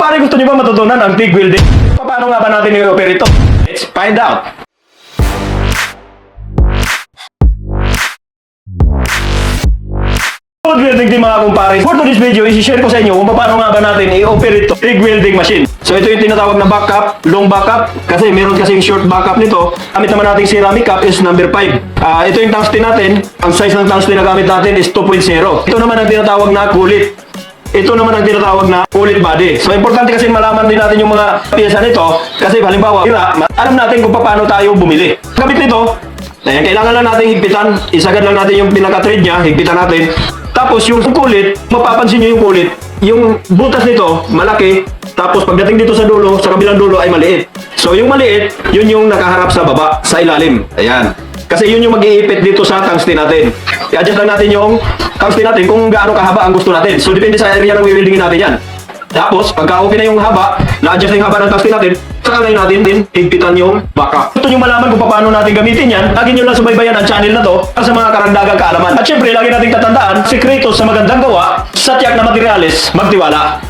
Pare, gusto niyo ba matutunan ang TIG welding? Paano nga ba natin i-operate ito? Let's find out! Good welding din mga kumpare. For today's video, isi-share ko sa inyo kung paano nga ba natin i-operate ito TIG welding machine. So ito yung tinatawag na backup, long backup, kasi meron kasing short backup nito. Gamit naman nating ceramic cup is number 5. Ito yung tungsten natin. Ang size ng tungsten na gamit natin is 2.0. Ito naman ang tinatawag na kulit. Ito naman ang tinatawag na kulit body. So, importante kasi malaman din natin yung mga piyesa nito. Kasi halimbawa, alam natin kung paano tayo bumili. Gamit nito, kailangan lang natin higpitan. Isagad lang natin yung pinaka-thread niya, higpitan natin. Tapos yung kulit, mapapansin nyo yung kulit. Yung butas nito, malaki. Tapos pagdating dito sa dulo, sa kabilang dulo ay maliit. So, yung maliit, yun yung nakaharap sa baba, sa ilalim. Ayan. Kasi yun yung mag-iipit dito sa tungsten natin. I-adjust lang natin yung tungsten natin kung gaano kahaba ang gusto natin. So, depende sa area ng wieldingin natin yan. Tapos, pagka okay na yung haba, na-adjust na yung haba ng tungsten natin, saka na natin din higpitan yung backup. Gusto nyo malaman kung paano natin gamitin yan, lagi nyo lang subaybayan ang channel na to para sa mga karagdagang kaalaman. At syempre, lagi natin tatandaan, sekreto sa magandang gawa, sa tiyak na materyales, magtiwala.